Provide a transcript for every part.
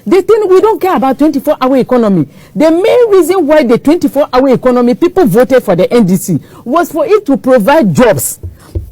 They think we don't care about 24-hour economy. The main reason why the 24-hour economy people voted for the NDC was for it to provide jobs,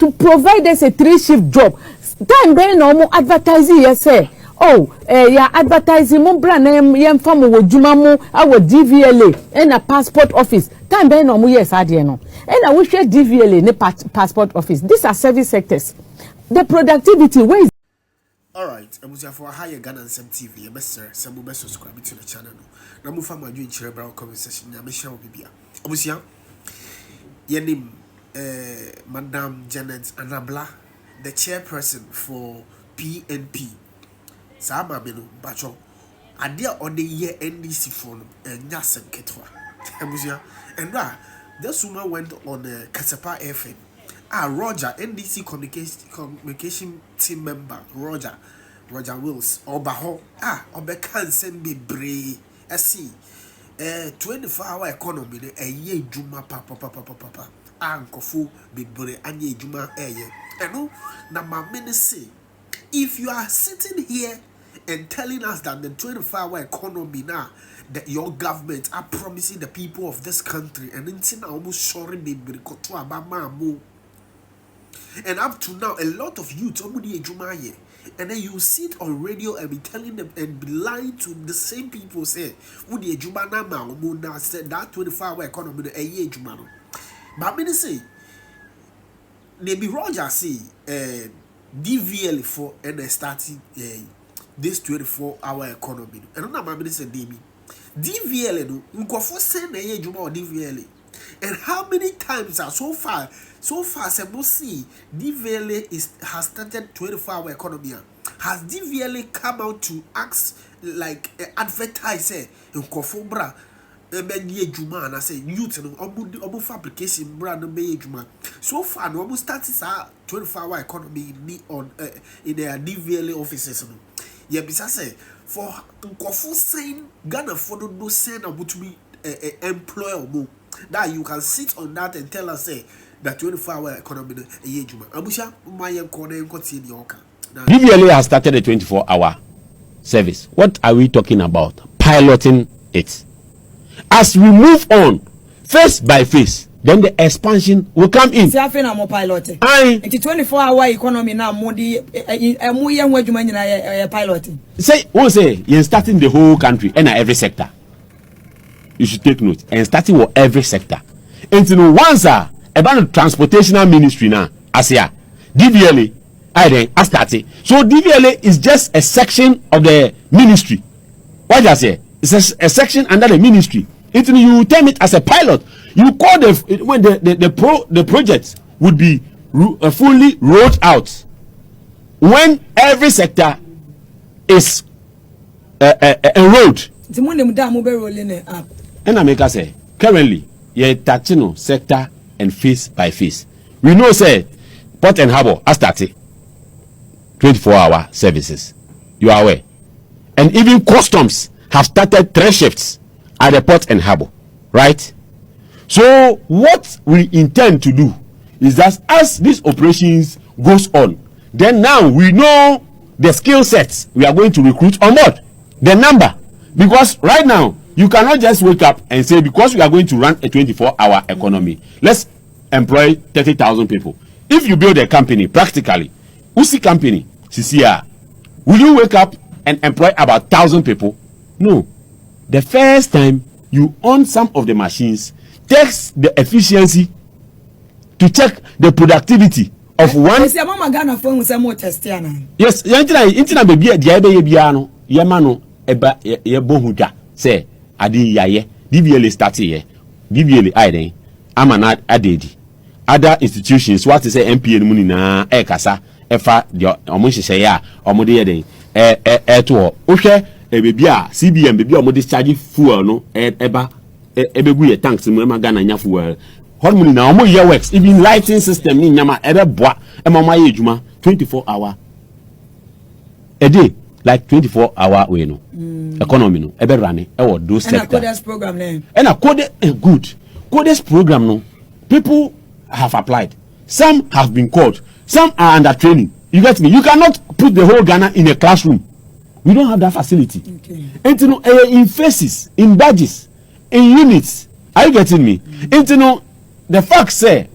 to provide us a 3-shift job. Time ben no more advertising, yes sir. Oh, yeah, advertising mo brand yam famu wo juma mo our DVLA and a passport office. Time ben no more yes adieno. And I wish DVLA ne passport office. These are service sectors. The productivity where is. All right, I'm for a higher Ghana and some TV. Some will subscribe to the channel. Now move from my doing cerebral conversation. I'm sure will be. Abusia, your name, Madam Janet Nabla, the chairperson for PNP. Sama Beno Bacho. Adia on the year NDC phone and Asem Ketwa. Abusia, and this woman went on Kasapa FM. Roger, NDC communication team member, Roger Wills, Obaho, Obekan Sembe Bre, see 24-hour economy, a ye Juma papa, Ankofu, Bibre, and ye Juma air. And no, my minister, if you are sitting here and telling us that the 24-hour economy now, that your government are promising the people of this country, and it's almost sorry, Bibre, Kotua, Bama, and up to now, a lot of youth and then you sit on radio and be telling them and be lying to the same people say, would you said that 24-hour economy a year jumano. But many say, maybe Roger say, DVL for and they started this 24-hour economy. And I'm not say, DVL, you go for send a year juma DVL. And how many times are so far, see DVLA has started 24-hour economy. Has DVLA come out to ask, like, advertise, in Kofobra, Juma, and I say, youth, obu fabrication brand, Juma. So far, no almost started 24-hour economy in their DVLA offices. Yeah, because say, for Kofu saying, Ghana for no send about to be employer more. That you can sit on that and tell us say that 24-hour economy a year juma. Abusha my corner continue. DVLA has started a 24-hour service. What are we talking about? Piloting it. As we move on, phase by phase, then the expansion will come in. See, I feel I'm piloting. It's 24-hour economy now. Modi, piloting. Say, won't say you're starting the whole country and every sector. You should take note and starting with every sector. And you know, once about the transportational ministry now, as here, DVLA, I started. So DVLA is just a section of the ministry. What I say? It's a section under the ministry. It you term it as a pilot. You call when the project would be fully rolled out. When every sector is enrolled. And I make us say, currently, you're touching sector and phase by phase. We know, say, Port and Harbour has started 24-hour services. You are aware. And even customs have started 3 shifts at the Port and Harbour. Right? So, what we intend to do is that as these operations goes on, then now we know the skill sets we are going to recruit on board. The number. Because right now, you cannot just wake up and say, because we are going to run a 24-hour economy, let's employ 30,000 people. If you build a company, practically, Usi company, CCR, will you wake up and employ about 1,000 people? No. The first time you own some of the machines, test the efficiency to check the productivity of one. Yes, say adi yaye DVLA start here DVLA aiden amana adedi other institutions what is MPN mu na kasa efa de omo hihye ya omo de yeden to ohwe bebi a CBN bebi omo discharge fuel no eba ebegu ye tanks mu ma Ghana nya fuel hormone na omo ye works even lighting system ni nyama ebe boa e ma ma ye adwuma 24-hour a day. Like 24-hour way no economy no ebe rane e those sector. And a coders program name. And a good coders program no people have applied. Some have been called. Some are under training. You get me? You cannot put the whole Ghana in a classroom We don't have that facility. Okay. And you know, in phases, in badges, in units. Are you getting me? And you know, the fact say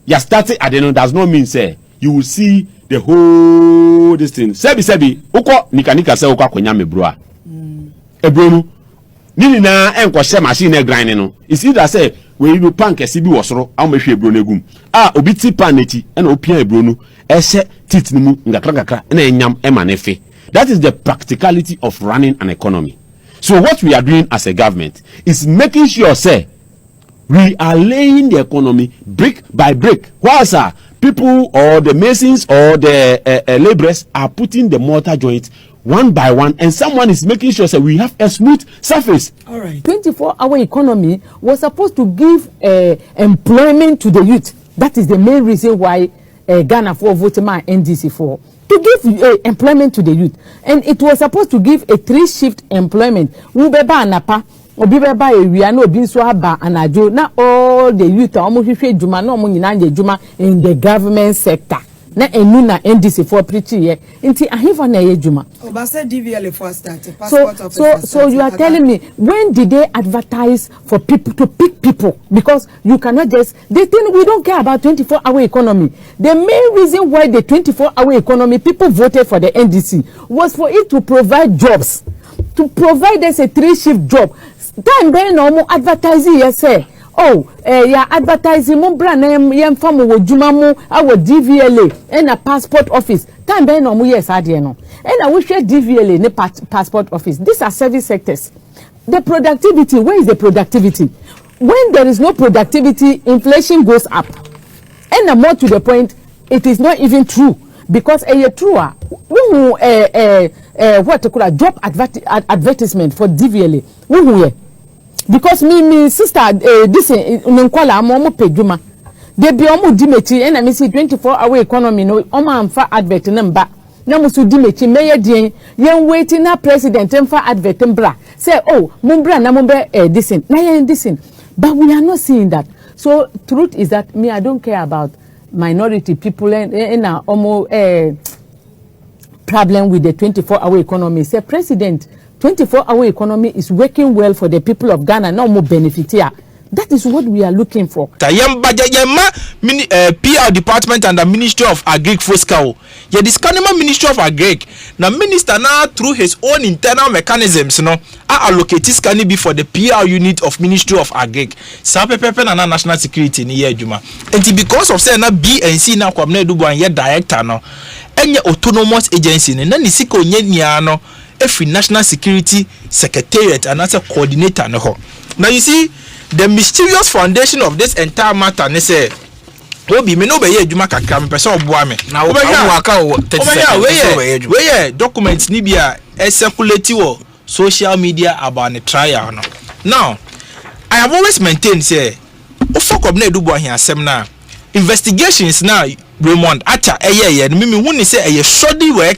you started at the does not mean say you will see the whole this thing. Sebi uko nika say uko kwenya mebroa. Ebronu nini na enko share machine e grind no. It's either say we you pan kesi bi wosoro a mehwe ebronu egum. Obi ti pan echi e na opia ebronu e she tit ni mu ngakra na enyam e ma nefe. That is the practicality of running an economy. So what we are doing as a government is making sure say we are laying the economy brick by brick. Whilst people or the masons or the laborers are putting the mortar joints one by one, and someone is making sure that we have a smooth surface. All right. 24-hour economy was supposed to give employment to the youth. That is the main reason why Ghana for voted my NDC for. To give employment to the youth. And it was supposed to give a 3-shift employment. Ubeba anapa, obibeba ewia no obi nso aba anajo na all the youth omo hwehwe djuma na omo nyina nje djuma in the government sector. Na enu na NDC for preaching here. Nti ahifa na ye djuma. Oba say DVL for start passport office. So you are telling me, when did they advertise for people to pick people? Because you cannot just, they think we don't care about 24-hour economy. The main reason why the 24-hour economy people voted for the NDC was for it to provide jobs, to provide us a 3-shift job. Time ben no advertising yes say, yeah, advertising mo brand yem fam wo djuma mo our DVLA and a passport office. Time ben no yes adie no. And I wish DVLA ne passport office. These are service sectors. The productivity, where is the productivity? When there is no productivity, inflation goes up. And more to the point, it is not even true. Because a true what to call a job advertisement for DVLA. Because me sister this nkwala mo pejuma. They be omo dimechi and I miss 24-hour economy no omo amfa advert number. Na musu dimechi meye dien yen waiting na president emfa advert mbra. Say mumbra na mumbe disin. Na yen disin. But we are not seeing that. So truth is that me I don't care about minority people and problem with the 24-hour economy. Say president 24-hour economy is working well for the people of Ghana. No more benefit here. That is what we are looking for. PR department and the Ministry of Agric fiscal. Yeah, this Kanema Ministry of Agric. Now minister now through his own internal mechanisms, allocate this can be for the PR unit of Ministry of Agric. Sapepepe na national security ni ye juma. And because of say na BNC na kwamne dubu an ye director no. Enye autonomous agency ni na nisiko nye niano. Every national security secretariat and as a coordinator no ho. Now you see the mysterious foundation of this entire matter ne say obi me no be ye adwuma kakra me pese oboa me na wo waka wo 30 we documents ni bia circulate wo social media about the trial no. Now I have always maintained say o fok na edubo ahia asem na investigations na Raymond acha eye me hu ni say eye shoddy work,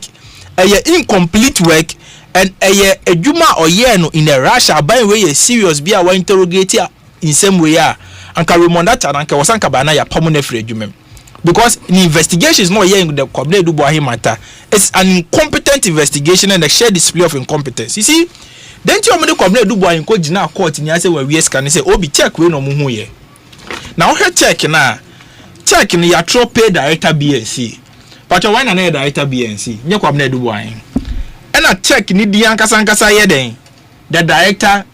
eye incomplete work, and eye adwuma oye no in a rush aban we serious bia wa interrogate in some way and can remember that and can wasanka bana ya permanent free adwuma because the investigation is not here in the Kwabena Dubois matter. It's an incompetent investigation and a shared display of incompetence. You see, then you the Kwabena Dubois in court now court in say where we can say obi check we no mu here. Now her check na check ni ya tro pay director BNC. But why na director BNC? Nye Kwabena Dubois. And a check ni di ankasa ye den the director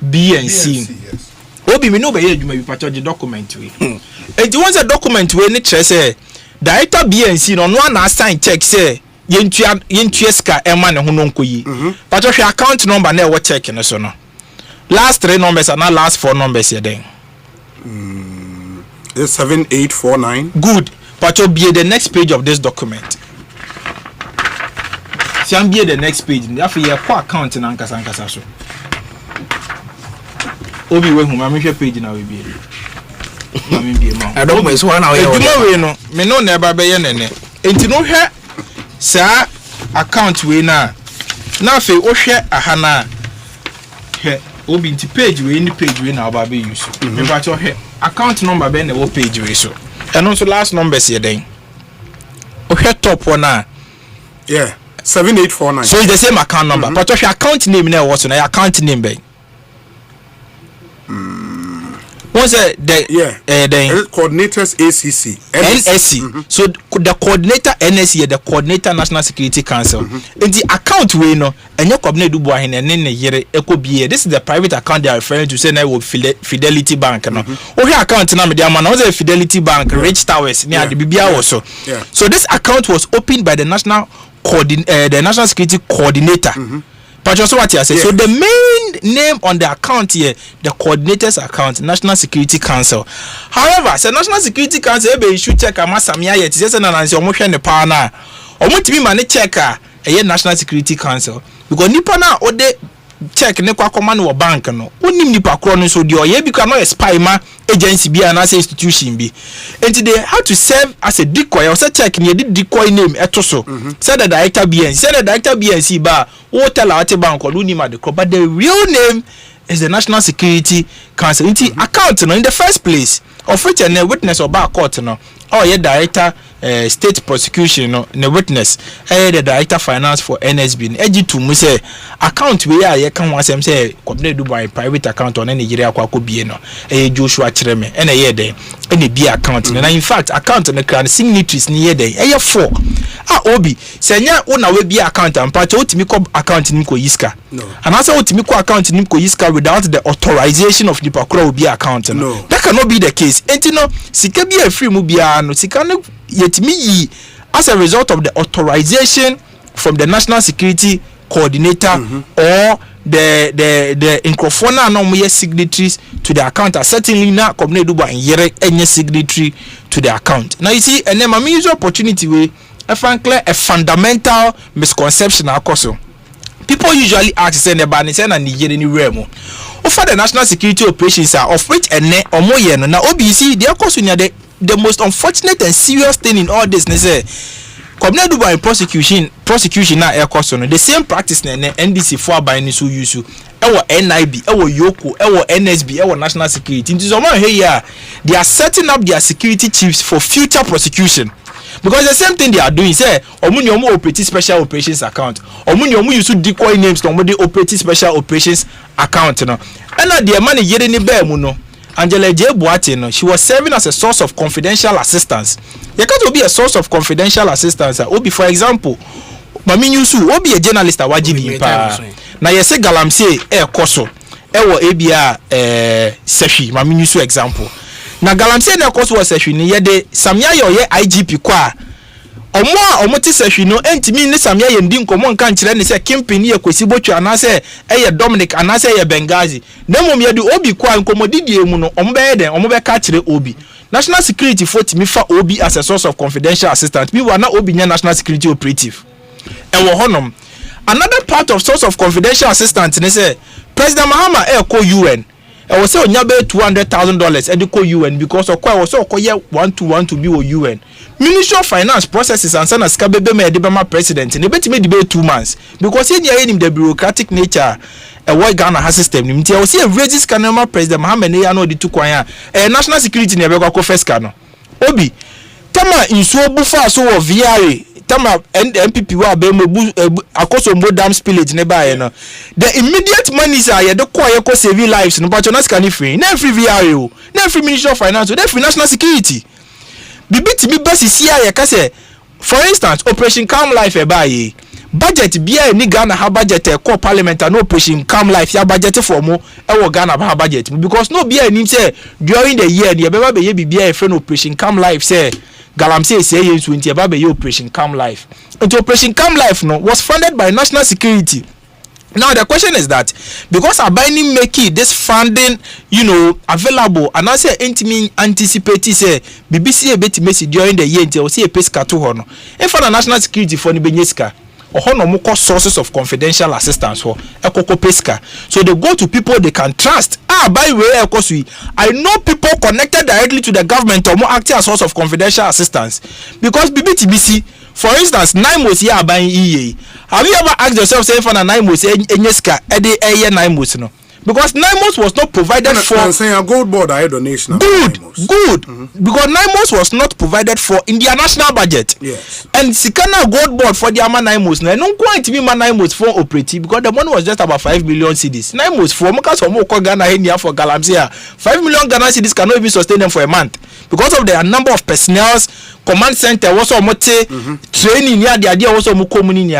BNC. Yes. Obi me no be here you patch the document we. And you want a document we ni say director BNC no na sign check say yentua ska ema ne ho no nkoyi. Patch your account number na we check no so no. Last 3 numbers and last 4 numbers here then. 7849. Good. Patch be the next page of this document. See am be the next page. After your account na ankasa so. Obi we hu ma me hwe page na we bi. Ma me bi ma. I don't know so na we. We no me no na eba be ye nene. Enti no hwe sa account we na afi o hwe aha na hwe obi nti page we ni page we na oba be use. Me ba cho hwe account number be na wo page we so. And also last numbers here then. O hwe top one na. Yeah. 7849. So it's the same account number. But if your account name now was your account name be. What's the coordinators ACC NSC. So the coordinator NSC, the coordinator National Security Council. In the account we know, and your coordinator do boy in a year eco be. This is the private account they are referring to. Say now with Fidelity Bank. Oh, here account now, the man was a Fidelity Bank, Rich Towers near the BBA also. So this account was opened by the National Security Coordinator. But also what you say. So the main name on the account here, the coordinator's account, National Security Council. However, the National Security Council ebe issue check ama samia yet. Just na nansi omo hwe ne pa na. Omo timi ma ne check a National Security Council because nipa na ode check ne kwa command wo bank no. Onim nipa kro no so de oye because no spy ma agency bi and as institution bi. And they had to serve as a decoy. Or say check ne the decoy name etoso. Say the director BNC. Say the director BNC ba o tell our bank or do name the crop. But the real name is the National Security Council. It's account no in the first place. Of which a witness or back court no. Oh yeah, director state prosecution no the witness. The director finance for NSB. Eji to mu say account we are can one say company do by private account on Nigeria kwa ko bie no. Joshua Chireme and a year day any be account. And in fact account on the crown signatories near day. 4. Obi senya una we be account and part otimi ko account nim ko yiska. No. And also otimi ko account nim ko yiska without the authorization of the pakro be account no. That cannot be the case. Enti no sika bi afri mu bia no sika no yetimi yi as a result of the authorization from the National Security Coordinator or the incrofona no more signatories to the account are certainly not company do by any signatory to the account. Now you see and then my use opportunity way frankly a fundamental misconception akoso. People usually ask say ne ba ne say na Nigeria ni remo. For the national security operations are of which ene omoye no na OBC they akoso nya the most unfortunate and serious thing in all this ne say Community Dubai prosecution na akoso no the same practice na NDC for by ni so use ewo NIB ewo Yoko ewo NSB ewo national security into some here they are setting up their security chiefs for future prosecution. Because the same thing they are doing, say, omu operate special operations account. Omu use decoy names to operate special operations account. No, and now the money yere ni be mu no. Angela J. Boate no, she was serving as a source of confidential assistance. You can't be a source of confidential assistance. Obi, for example, Mami Yusu, Obi a journalist a wajili pa. Na yese galamse koso. Ewo ebia seshi. Mami Yusu example. Na galamse na koso wa seshi ni yede samya ye IGP kwa. Omo ti seshi no entimi ni samya ye ndi nkomo nka nkyere ne se kimpini ye kwesi bochu anase Dominic anase Bengazi na mom ye de obi kwa nkomo didie mu no omo be den omo be ka kyere obi national security for timi fa obi as a source of confidential assistant bi wa na obi nya national security operative e wo honom. Another part of source of confidential assistant ne say President Mahama ko UN I was say onyabe $200,000 ediko UN because okwa was okoye 1 to be o UN. Ministry of Finance processes and sana skabebe me edebema president ne betime debate 2 months because he near him the bureaucratic nature what Ghana has system nim ti I was say raises kanema President Mohammed ne ya no di tukwan national security ne be kwa first no obi tama insuo bufa so wo VRA tama MPP wa be akoso mo dam spillage ne ba no the immediate monies are ye de ko save lives no but na scan free na free VRA o na free Ministry of Finance o na free national security bibiti mi basisi ya ka say for instance Operation Calm Life e ba ye budget bia ni Ghana ha budget e call parliament and Operation Calm Life ya budget for mo e wo Ghana ha budget because no bia ni say during the year ni e be ye bibia e friend Operation Calm Life say galamse say ye 20 e ba be ye Operation Calm Life. And Operation Calm Life no was funded by national security. Now the question is that because Abani make this funding, available, and I say anticipate say BBC a bit messy during the year until see a pesca to honor. And for the national security for the Benyeska or honor more sources of confidential assistance for a coco pesca. So they go to people they can trust. By way of course I know people connected directly to the government or more acting as source of confidential assistance because BBC. For instance, 9 months here buying EA. Have you ever asked yourself, say for 9 months, Enyeska, Ede 9 months no? because NIMOS was not provided for. I'm saying a gold board I donation. Good. Because NIMOS was not provided for in their national budget. Yes. And Sikana gold board for the NIMOS. Now, no quite me NIMOS for operative because the money was just about 5 million cedis. NIMOS for because of more Ghana here for Galamsey. 5 million Ghana cedis cannot even sustain them for a month because of the number of personnel. Command center also mote training here. The idea also mo community.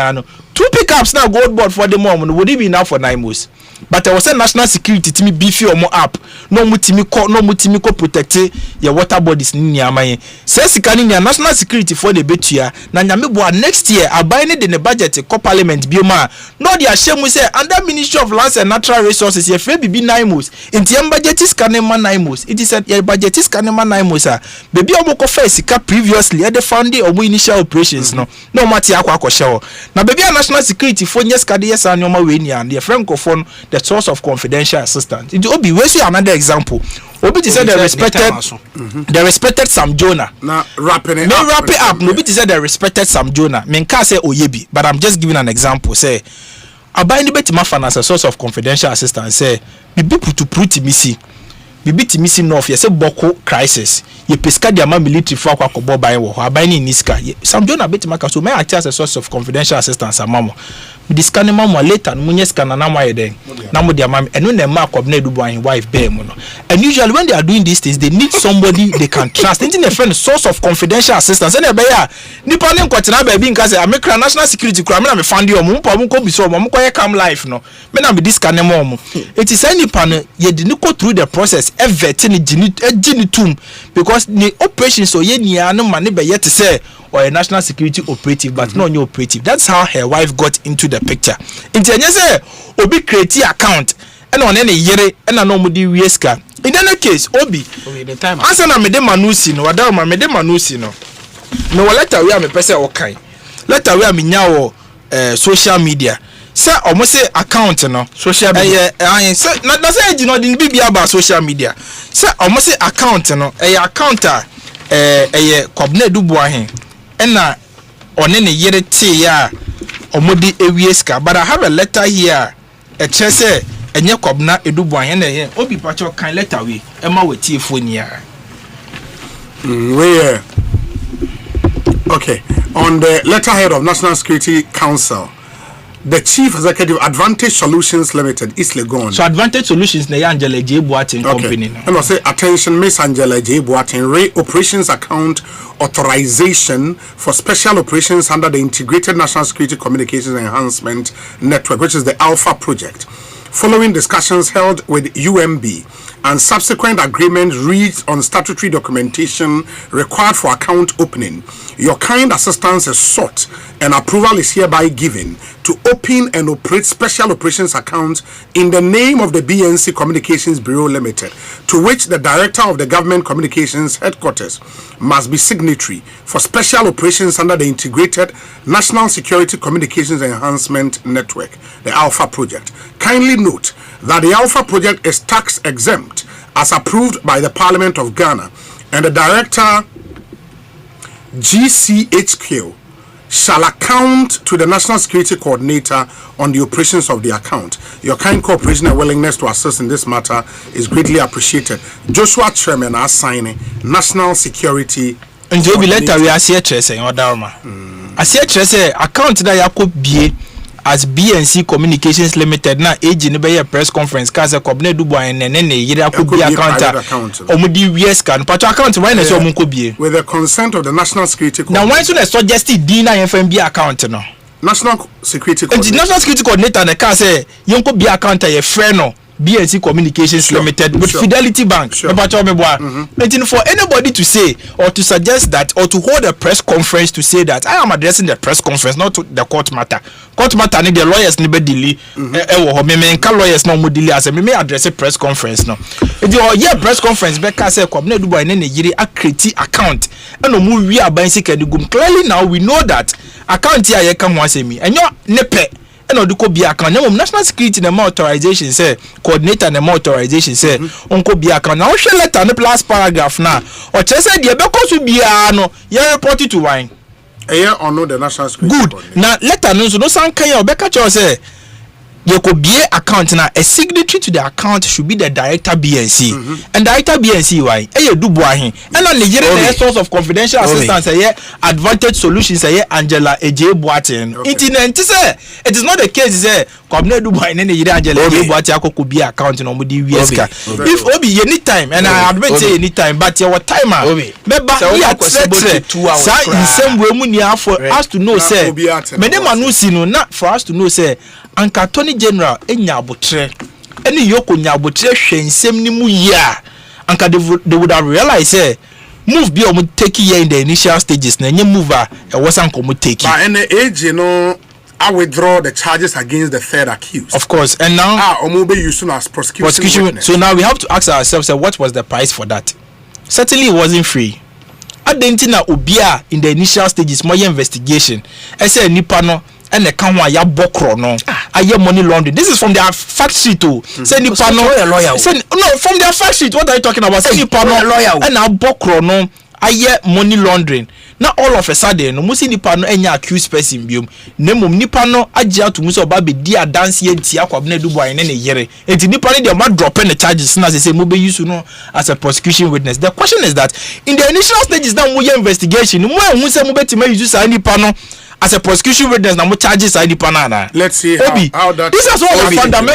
2 pickups now gold board for the moment would it be enough for NIMOS? But there was a national security to me beefy or more up. No mutimiko protect your water bodies in Yamaye. Says Kania national security for the betia. Nanyamibwa next year I buy it in the budget co parliament bioma. No the Asem we say under Ministry of Lands and Natural Resources ye free be NIMOS. In the budget is Kanema NIMOS. It is a budget is Kanema NIMOS. Baby omoko first previously at the founding of initial operations no matter akwa show. Now baby national security for yes Kadia Sanyoma Winia and the francophone the source of confidential assistance. It will be we see another example. Obi to say the respected Sam Jonah. Now wrap it up. Obi to say the respected Sam Jonah. Menka say Oyebi, but I'm just giving an example. Say Abai ni beti mafan as a source of confidential assistance. Say bibi putu pruti misi. Bibi ti misi north. Ye say Boko crisis. Ye peska di ama military for kwa kobo bayi wo. Abai ni niska. Sam Jonah beti maka so may act as a source of confidential assistance amamo. This can mama later munye scan na mwa eden na mo dia mam eno na ma kwabna edubu an wife bear mu no. And usually when they are doing these things they need somebody they can trust. Anything a friend source of confidential assistance and be ya nipa ne nkwatena ba bi nka say amekra national security kura me na me fund you mo mpa mo ko biso mo ko ye come life no me na be this can mo it is any pan ye di go through the process everything gini tum because the operations so ye nia no ma ne be ye te say or a national security operative, but not new operative. That's how her wife got into the picture. In say, Obi create account and on any yere and a normal weska. In any case, Obi, the time. Answer na mede manusi no, wadama mede manusi no. No letter we am a person okay. Letter we am nyawo social media. Say almost say account no social media. Say na say you know the be about social media. Say almost say account no account kobne dubu ahen. Ena one ne yere te ya omodi ewieska but I have a letter here a chese enye kobna edubu ahen na here obi pacho kan letter we ema we tie phone ya we okay on the letterhead of National Security Council the Chief Executive Advantage Solutions Limited is Legon. So Advantage Solutions na Angela J Boatin company no. And I say attention Miss Angela J Boatin operations account authorization for special operations under the Integrated National Security Communications Enhancement Network, which is the Alpha project. Following discussions held with UMB and subsequent agreements reached on statutory documentation required for account opening, your kind assistance is sought and approval is hereby given to open and operate special operations accounts in the name of the BNC Communications Bureau Limited, to which the Director of the Government Communications Headquarters must be signatory for special operations under the Integrated National Security Communications Enhancement Network, the Alpha project. Kindly note that the Alpha project is tax exempt as approved by the Parliament of Ghana, and the Director GCHQ shall account to the National Security Coordinator on the operations of the account. Your kind cooperation and willingness to assist in this matter is greatly appreciated. Joshua Chairman are signing National Security. And you be letter we are here tracing or Dharma. I see tracing account that you could be as BNC Communications Limited na agent be a press conference kaza kobne dubo en ne yira could be account omudi wies kan patch account why na so mun ko bie with the consent of the National Security Coordinator. Now why so na suggested D na FMB account no National Security Coordinator. The National Security Coordinator na ka say yen ko be account ye friend no BNC Communications Limited with Fidelity Bank. For anybody to say or to suggest that or to hold a press conference to say that I am addressing the press conference, not to the court matter. Court matter need the lawyers need be delay. Lawyers no more delay as me address a press conference no. The press conference Becca say kwabne dubo ene yiri akreti account. And no we are buying second. Clearly now we know that account here come once me. And you nepe. And Oduko be account. National Security and authorization say coordinator and authorization say onko be account. Now she letter the last paragraph now. Or just say the because we be no you report it to wine. A year or no the National Security. Good. Now letter no so no san kan ya obeka cho say you could be account now. A signatory to the account should be the director BNC. And director BNC why? You do boy. And on the source of confidential assistance, advantage solutions, Angela Eje Boatin. It is not the case. Come do boy any Angela Eje Boatin could be account in Omudi Wieska. If Obi anytime, and I admit say anytime, but your timer. Remember, he had said in some way for us to know, say, not for us to know, say. Anka Attorney General enya abotre any yoko nya abotre hwensem ni mu ya anka they would have realized say move be omo take here in the initial stages na nye move e was anka omo take but any age I withdraw the charges against the third accused, of course, and now omo be used as prosecution. So now we have to ask ourselves what was the price for that. Certainly it wasn't free. Adentina obia in the initial stages more investigation I say nipa no and the kanwa ya bokro no aye money laundering. This is from their fact sheet to say nipa no no from their fact sheet. What are you talking about? Say nipa no and a bokro no aye money laundering. Now all of a sudden no musi nipa no enya accused person biom nemum nipa no agya to muso ba be dia dance ye tia kwabna dubo aye ne yere enti nipa no dey ma drop in the charges na say mo be use no as a prosecution witness. The question is that in the initial stages that mo investigation mo ehun say mo betima use say nipa no as a prosecution witness na mo charges say nipa na. Let's see how that this is all fundamental